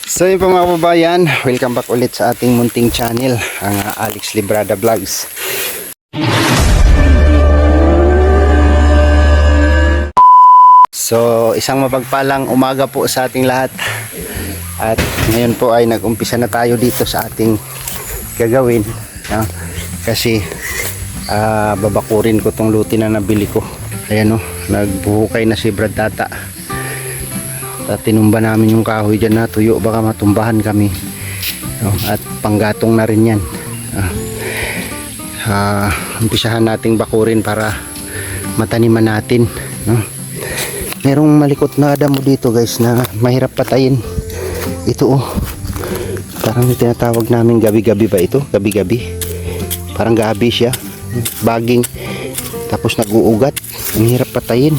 So yun po mga kababayan, welcome back ulit sa ating munting channel, ang Alex Librada Vlogs. So isang mapagpalang umaga po sa ating lahat. At ngayon po ay nag-umpisa na tayo dito sa ating gagawin, no? Kasi babakurin ko tong luti na nabili ko. Ayan o, nagbuhukay na si Brad Tata. At tinumba namin yung kahoy dyan na tuyo, baka matumbahan kami, no? At panggatong na rin yan. Umpisahan nating bakurin para mataniman natin, no? Merong malikot na damo dito guys na mahirap patayin. Ito oh, parang tinatawag namin gabi-gabi ba ito? Gabi-gabi, parang gabi siya, baging, tapos nag-uugat. Ang hirap patayin.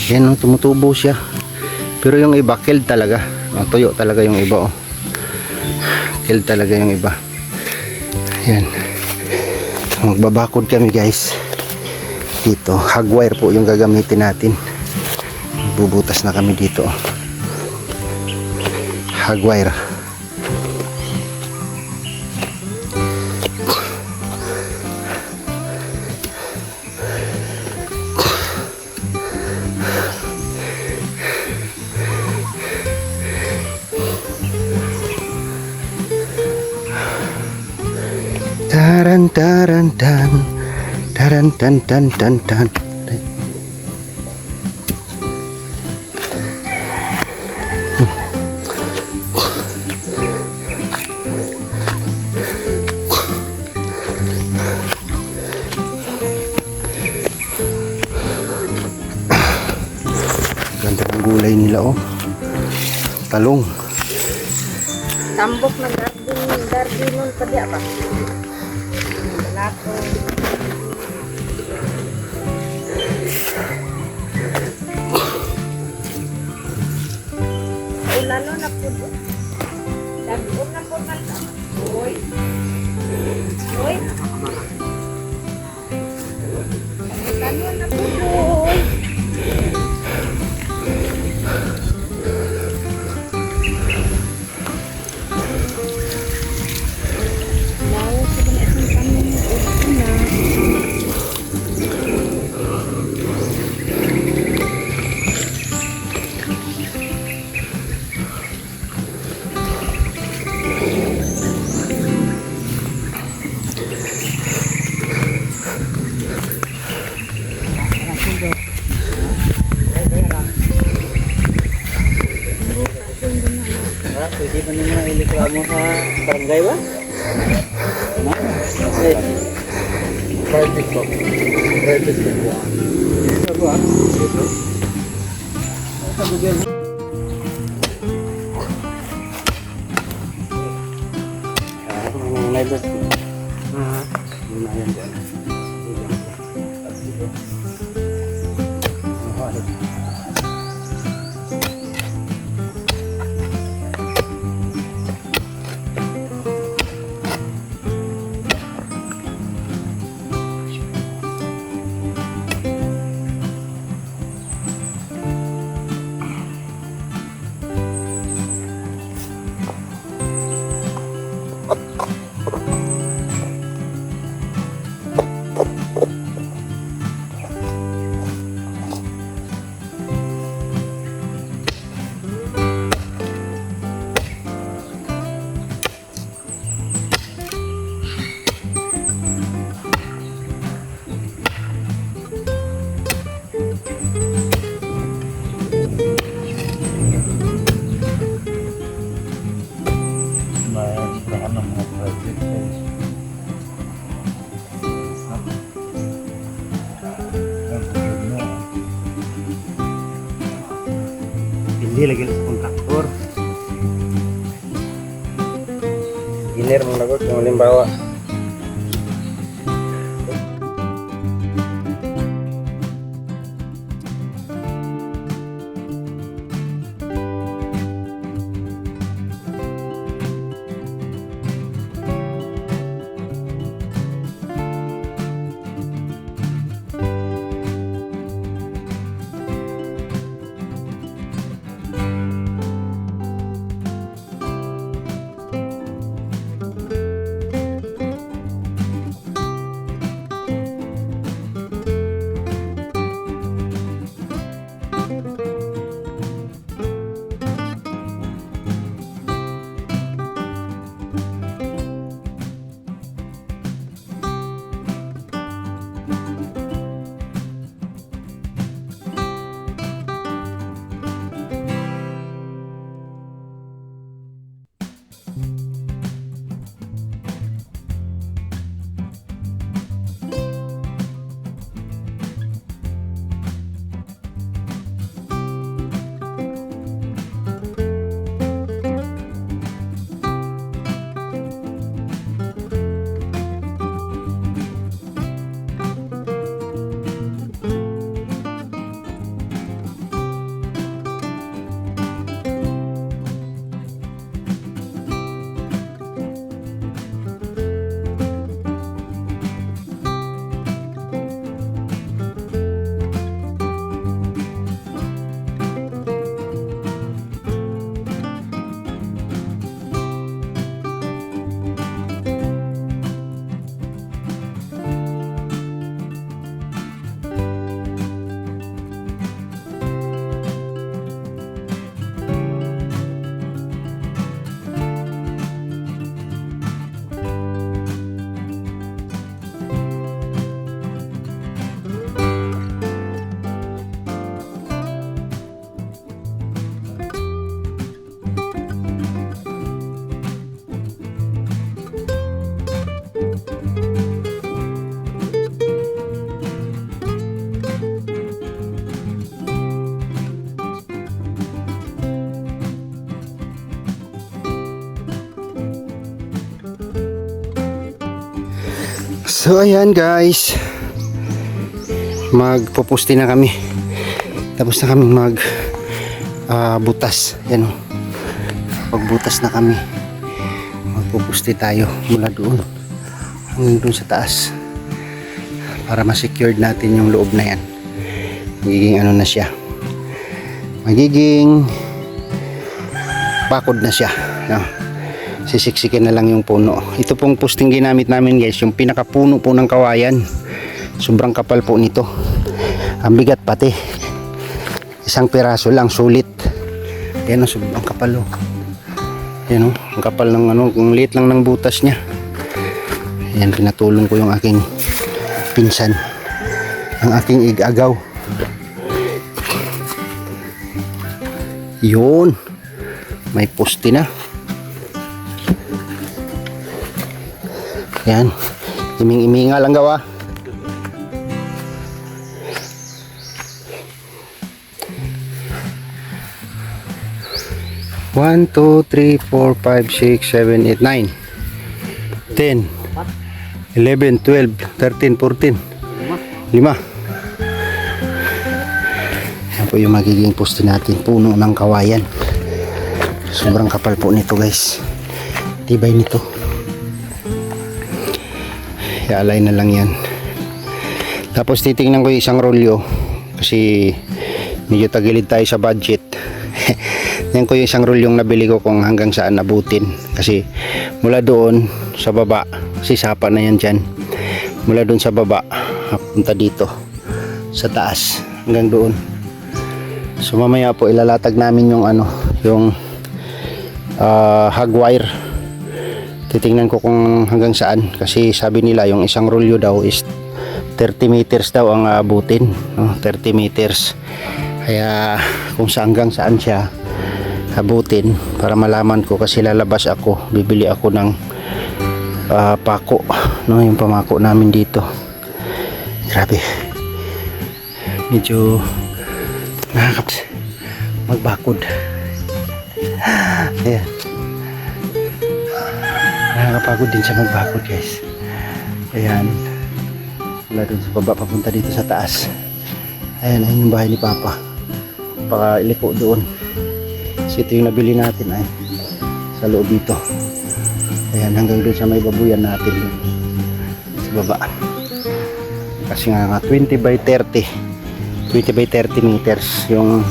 Yan oh, tumutubo siya. Pero yung iba, killed talaga. Tuyo talaga yung iba. Oh. Killed talaga yung iba. Ayan. Magbabakod kami guys. Dito, hagwire po yung gagamitin natin. Bubutas na kami dito. Hagwire. Taran taran tan, taran tan tan tan tan. Ganda ng gulay nila oh. Talong. Tambok na garden nun pa diya ba? Wala po. Ulalo na po doon. Dagon na po man. Uy. Uy. Ulalo na po doon. Pwede pa naman iliklamo sa barangay ba? Private po. Private po. Ito ba? Ito. Ito ba? Ito mga neighbors. Ayan dyan. Hindi lagi sa kontraktor. Giner mong lagot yung halimbawa. So ayan guys, magpupusti na kami. Tapos na kaming butas. Yan o. Pagbutas na kami, magpupusti tayo mula doon hanggang doon sa taas para ma-secured natin yung loob na yan. Magiging ano na siya, magiging bakod na siya, no? Sisiksikin na lang yung puno. Ito pong posting ginamit namin guys, yung pinakapuno po ng kawayan. Sobrang kapal po nito, ang bigat pati. Isang piraso lang sulit. Yan o, sobrang kapal o. Yan o, ang kapal ng ano, ang liit lang ng butas nya. Yan, pinatulong ko yung aking pinsan, ang aking igagaw. Yun, may poste na. Yan, iming-iminga lang gawa. One, 2, 3, 4, 5, 6, 7, 8, 9, 10, 11, 12, 13, 14, 5. Yan po yung magiging poste natin, puno ng kawayan. Sobrang kapal po nito guys, tibay nito. I-align na lang yan. Tapos titingnan ko yung isang rolyo kasi medyo tagilid tayo sa budget. Yan ko yung isang rolyong nabili ko kung hanggang saan nabutin, kasi mula doon sa baba, kasi sapa na yan dyan, mula doon sa baba punta dito sa taas hanggang doon. So mamaya po ilalatag namin yung ano, yung hog wire. Titingnan ko kung hanggang saan, kasi sabi nila yung isang rolyo daw is 30 meters daw ang abutin, no? 30 meters. Kaya kung hanggang saan siya abutin para malaman ko, kasi lalabas ako, bibili ako ng pako, no? Yung pamako namin dito. Grabe, medyo nakakaps magbakod. Ayan, nakakapagod din siya magbakod guys. Ayan, mula dun sa baba papunta dito sa taas. Ayan, ayun yung bahay ni Papa, baka iliko doon kasi ito yung nabili natin ay sa loob dito. Ayan, hanggang doon sa may babuyan natin dun sa baba, kasi nga 20 by 30 meters yung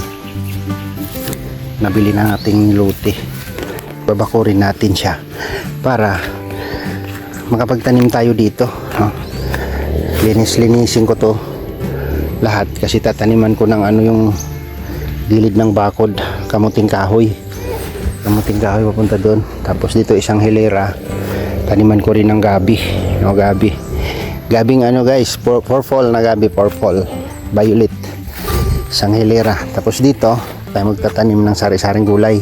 nabili na nating lote. Babakurin natin siya para makapagtanim tayo dito, no? Linisin ko to lahat, kasi tataniman ko ng ano, yung gilid ng bakod, kamuting kahoy papunta doon. Tapos dito isang hilera, taniman ko rin ng gabi, no? Gabing ano guys, purple na gabi, purple violet, isang hilera. Tapos dito tayo magtatanim ng sari-saring gulay,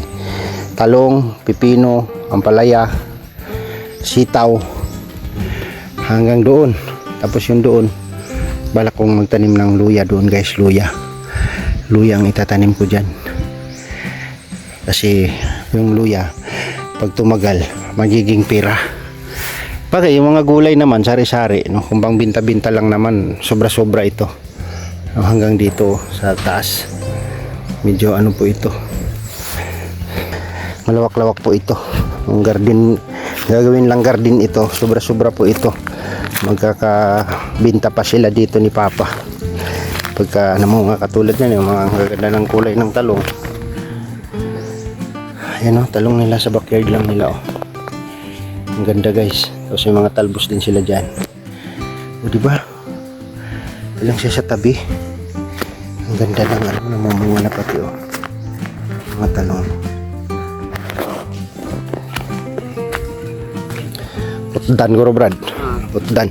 talong, pipino, ampalaya, sitaw, hanggang doon. Tapos yung doon, balak kong magtanim ng luya doon guys, luya ang itatanim ko dyan, kasi yung luya pag tumagal magiging pira. Bagay yung mga gulay naman sari-sari, no? Kung bang binta-binta lang naman, sobra-sobra ito, no? Hanggang dito sa taas medyo ano po ito, malawak-lawak po ito. Yung garden, gagawin lang garden ito, sobra-sobra po ito. Magkakabinta pa sila dito ni Papa pagka namunga, katulad yan yung mga gaganda ng kulay ng talong. Ayan o, talong nila sa backyard lang nila o. Ang ganda guys. Tapos yung mga talbos din sila dyan. O diba, ito lang siya sa tabi. Ang ganda ng ano, namumunga na pati o, mga talong. Putdan ko Brad, putdan.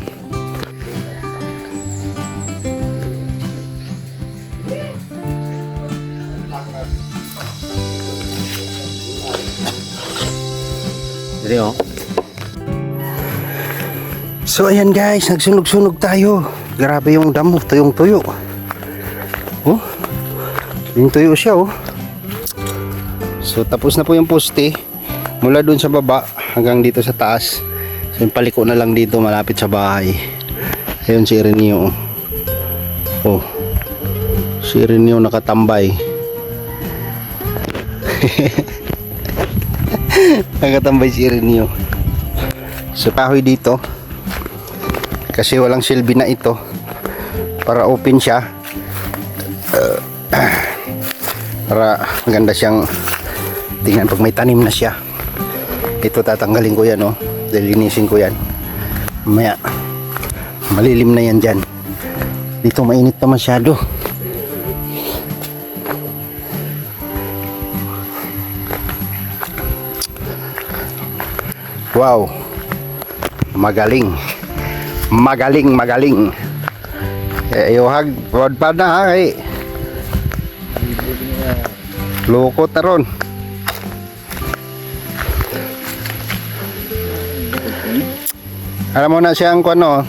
Jadi oh. So ayan guys, nagsunog-sunog tayo. Grabe yung damo, tuyong-tuyo. Oh, yung tuyo siya oh. So tapos na po yung poste, mula dun sa baba hanggang dito sa taas. So yung paliko na lang dito malapit sa bahay. Ayun si Ireneo. Oh. Si Ireneo nakatambay. Nakatambay si Ireneo. So kahoy dito. Kasi walang silbi na ito. Para open siya. Para maganda siyang tingnan pag may tanim na siya. Ito tatanggalin ko yan, oh. Lilinisin ko yan. Mamaya malilim na yan dyan. Dito mainit pa masyado. Wow, magaling, magaling. Hag wad pa na ha, eh. Lukot na ron. Alam mo na siyang ano,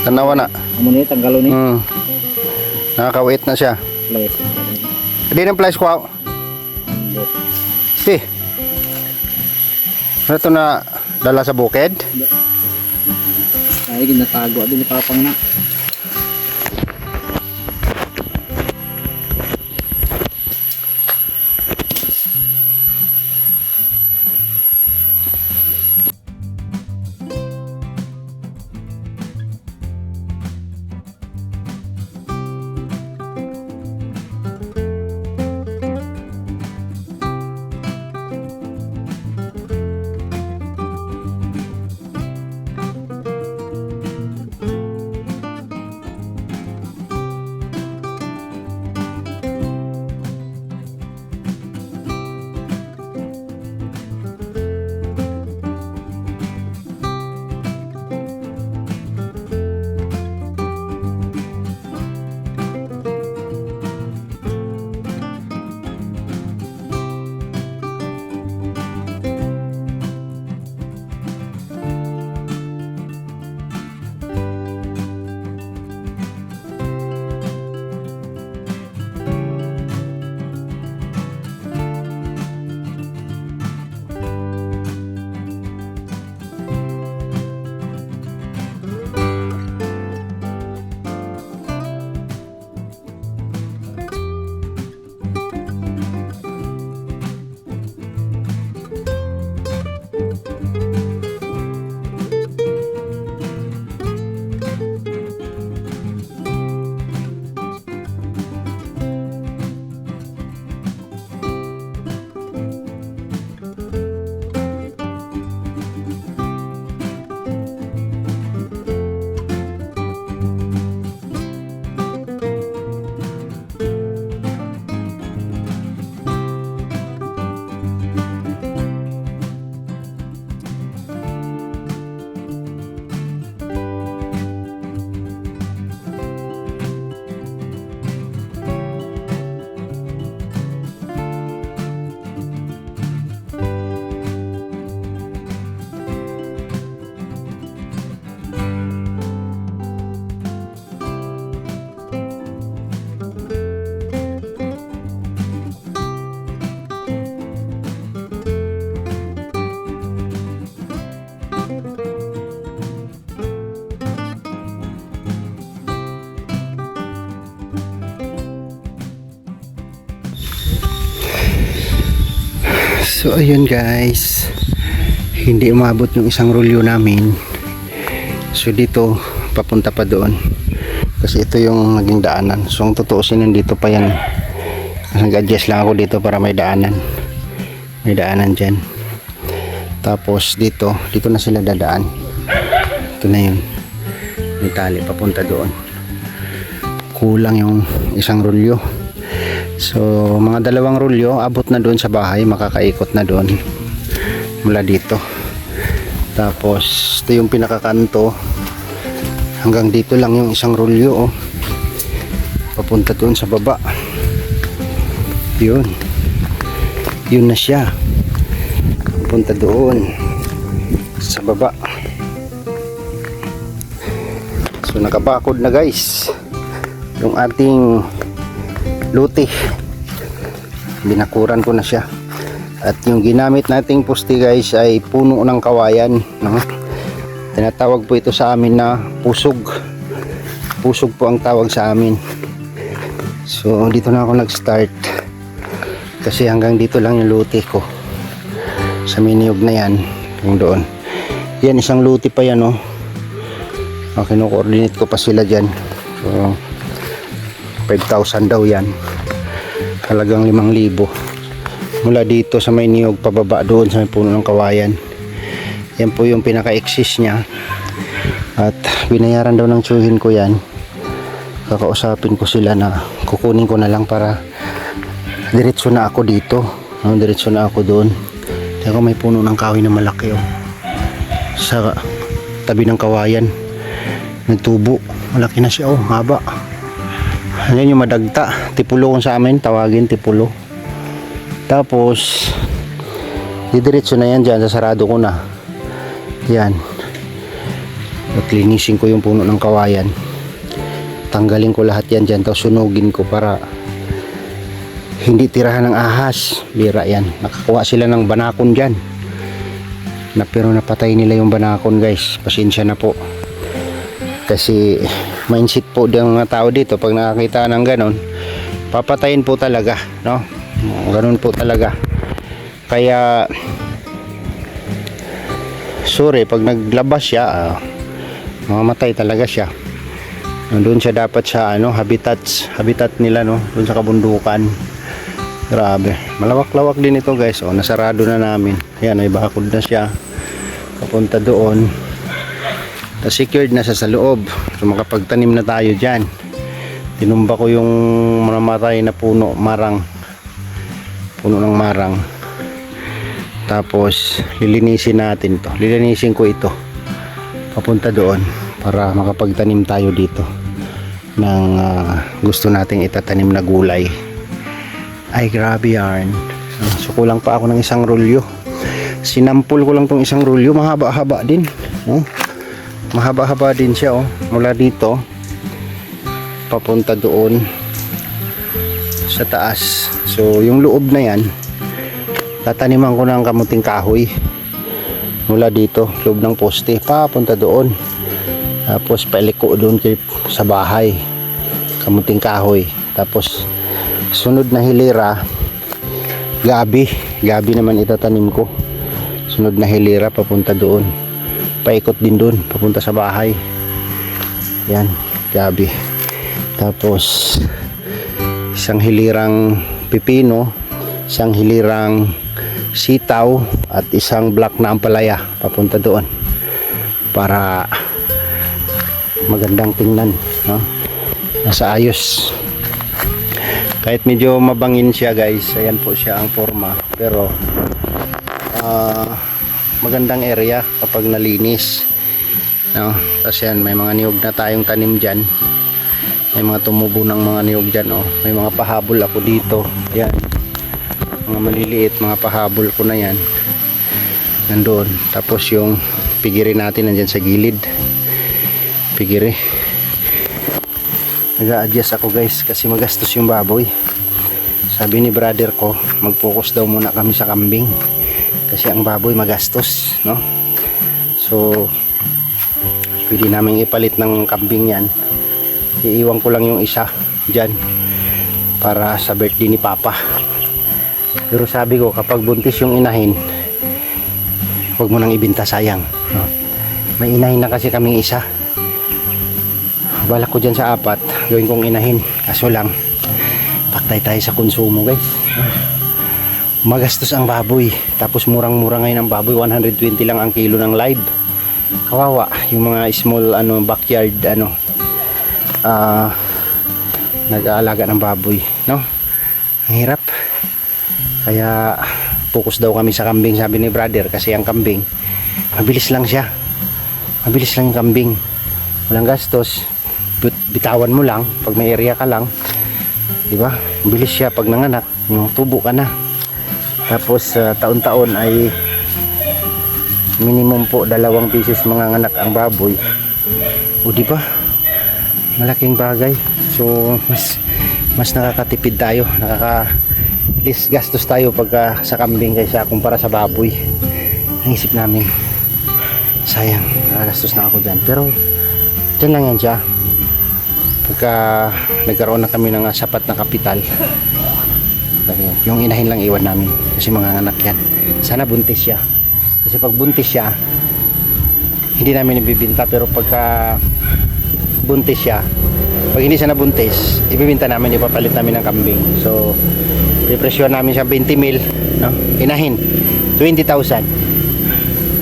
tanawa na. Amo ni tanggalo ni. Nakakawait na siya. Place. Hindi ng place ko. Si. Ano ito na dala sa bukid? Ay ginatago din ni Papang na. So ayun guys, hindi umabot yung isang rolyo namin. So dito papunta pa doon kasi ito yung naging daanan. So ang tutuusin nandito pa yan. Nag-adjust lang ako dito para may daanan. May daanan dyan. Tapos dito na sila dadaan. Ito na yun. May tali papunta doon. Kulang yung isang rolyo. So mga 2 rolyo abot na doon sa bahay, makakaikot na doon mula dito. Tapos ito yung pinakakanto, hanggang dito lang yung isang rolyo, oh. Papunta doon sa baba. Yun na siya, papunta doon sa baba. So nakabakod na guys yung ating luti. Binakuran ko na siya. At yung ginamit nating poste guys ay puno ng kawayan, no? Tinatawag po ito sa amin na pusog. Pusog po ang tawag sa amin. So dito na ako nag-start. Kasi hanggang dito lang yung luti ko. Sa miniyog na yan. Yung doon. Yan, isang luti pa yan, oh. Kino-coordinate ko pa sila dyan. So 5,000 daw yan. Halagang 5,000. Mula dito sa may niyog pababa doon sa may puno ng kawayan. Yan po yung pinaka-exist niya. At binayaran daw ng tsuhin ko yan. Kakausapin ko sila na kukunin ko na lang para diretso na ako dito. Diretso na ako doon. Kaya may puno ng kahoy na malaki, oh. Sa tabi ng kawayan. Nagtubo. Malaki na siya, oh. Haba. Yan yung madagta. Tipulo kung sa amin. Tawagin tipulo. Tapos didiretso na yan dyan. Sasarado ko na. Yan. At linisin ko yung puno ng kawayan. Tanggalin ko lahat yan dyan. Tapos sunugin ko para hindi tirahan ng ahas. Bira yan. Nakakuha sila ng banakon dyan. Pero napatay nila yung banakon, guys. Pasensya na po. Kasi mindset po ng mga tao dito. Pag nakakita ng ganon, papatayin po talaga. No? Ganon po talaga. Kaya sorry, pag naglabas siya, mamamatay talaga siya. Doon siya dapat sa habitat nila, no, doon sa kabundukan. Grabe, malawak-lawak din ito, guys. Nasarado na namin. Ayan, may bakod na siya papunta doon. Secured na siya sa loob. So makapagtanim na tayo dyan. Tinumba ko yung mamatay na puno ng marang. Tapos lilinisin natin to. Lilinisin ko ito papunta doon para makapagtanim tayo dito ng gusto nating itatanim na gulay. Ay, grabe yan. So kulang pa ako ng isang rolyo. Sinampul ko lang tong isang rolyo. Mahaba-haba din, oh. Mahaba-haba din siya, oh. Mula dito papunta doon sa taas. So yung loob na yan tataniman ko ng kamuting kahoy mula dito, loob ng poste, papunta doon. Tapos paliko doon sa bahay, kamuting kahoy. Tapos sunod na hilera, gabi naman itatanim ko. Sunod na hilera papunta doon, paikot din doon papunta sa bahay. Yan, gabi. Tapos isang hilirang pipino, isang hilirang sitaw, at isang black na ampalaya papunta doon para magandang tingnan, no? Nasa ayos. Kahit medyo mabangin siya, guys. Ayan po siya ang forma. Pero magandang area kapag nalinis, no? Kasi yan, may mga niyog na tayong tanim dyan. May mga tumubo ng mga niyog dyan, oh. May mga pahabol ako dito. Yan, mga maliliit, mga pahabol ko na yan nandoon. Tapos yung pigiri natin nandyan sa gilid. Pigiri. Nag-a-adjust ako, guys, kasi magastos yung baboy. Sabi ni brother ko, mag-focus daw muna kami sa kambing kasi ang baboy magastos, no? So pwede namin ipalit ng kambing yan. Iiwan ko lang yung isa dyan para sa birthday ni Papa. Pero sabi ko, kapag buntis yung inahin, huwag mo nang ibinta, sayang, no? May inahin na kasi kaming isa. Balak ko dyan sa 4, gawin kong inahin. Kaso lang, paktay tayo sa konsumo, guys. Magastos ang baboy. Tapos murang-mura ngayon ang baboy. 120 lang ang kilo ng live. Kawawa yung mga small backyard nag-aalaga ng baboy, no? Ang hirap. Kaya focus daw kami sa kambing, sabi ni brother, kasi ang kambing mabilis lang siya. Mabilis lang yung kambing. Walang gastos. Bitawan mo lang pag may area ka lang, di ba? Bilis siya pag nanganak, tubo ka na. Tapos taon-taon ay minimum po 2 beses manganganak ang baboy. O di ba? Malaking bagay. So mas nakakatipid tayo, less gastos tayo pagka sa kambing kaysa kumpara sa baboy. Naisip namin. Sayang, nakagastos na ako dyan. Pero, dyan lang yan siya. Pagka nagkaroon na kami ng sapat na kapital, yung inahin lang iwan namin. Kasi mga anak yan. Sana buntis siya. Kasi pag buntis siya, hindi namin ibibinta. Pero pagka buntis siya, pag hindi siya nabuntis, ibibinta namin, ipapalit namin ng kambing. So, pipresyon namin siya 20 mil, no? Inahin, 20,000.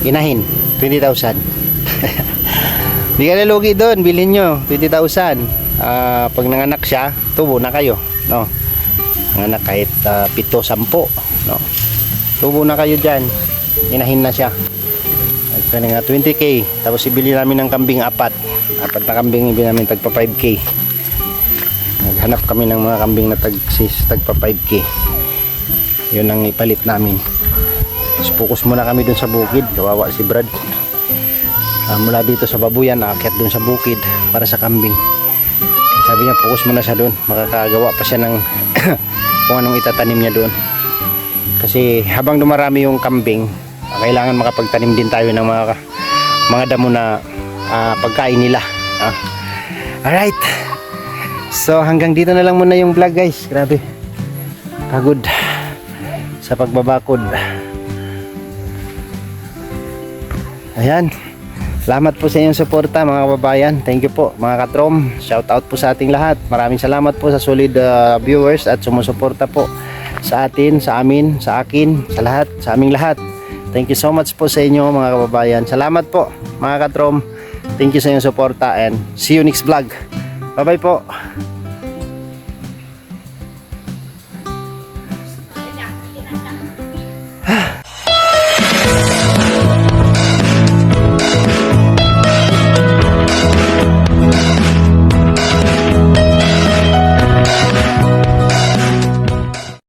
Inahin, 20,000. Hindi ka nalugi doon, bilhin nyo, 20,000. Pag nanganak siya, tubo na kayo, no? Nanganak kahit 7-10, no? Tubo na kayo dyan, inahin na siya. Kaya nga 20k, tapos ibili namin ng kambing 4 na kambing, ibili namin tagpa 5k. Naghanap kami ng mga kambing na tagpa 5k. Yun ang ipalit namin. Tapos focus muna kami dun sa bukid. Kawawa si Brad. Mula dito sa babuyan, aakyat dun sa bukid para sa kambing. Sabi niya focus muna siya dun, makakagawa pa siya ng kung anong itatanim niya dun. Kasi habang dumarami yung kambing, kailangan makapagtanim din tayo ng mga damo na pagkain nila. Alright, so hanggang dito na lang muna yung vlog guys. Grabe, pagod sa pagbabakod. Ayan, salamat po sa inyong suporta mga kababayan. Thank you po mga katrom. Shout out po sa ating lahat. Maraming salamat po sa solid viewers at sumusuporta po sa atin, sa amin, sa akin, sa lahat, sa aming lahat. Thank you so much po sa inyo mga kababayan. Salamat po mga katrom. Thank you sa inyong suporta and see you next vlog. Bye bye po.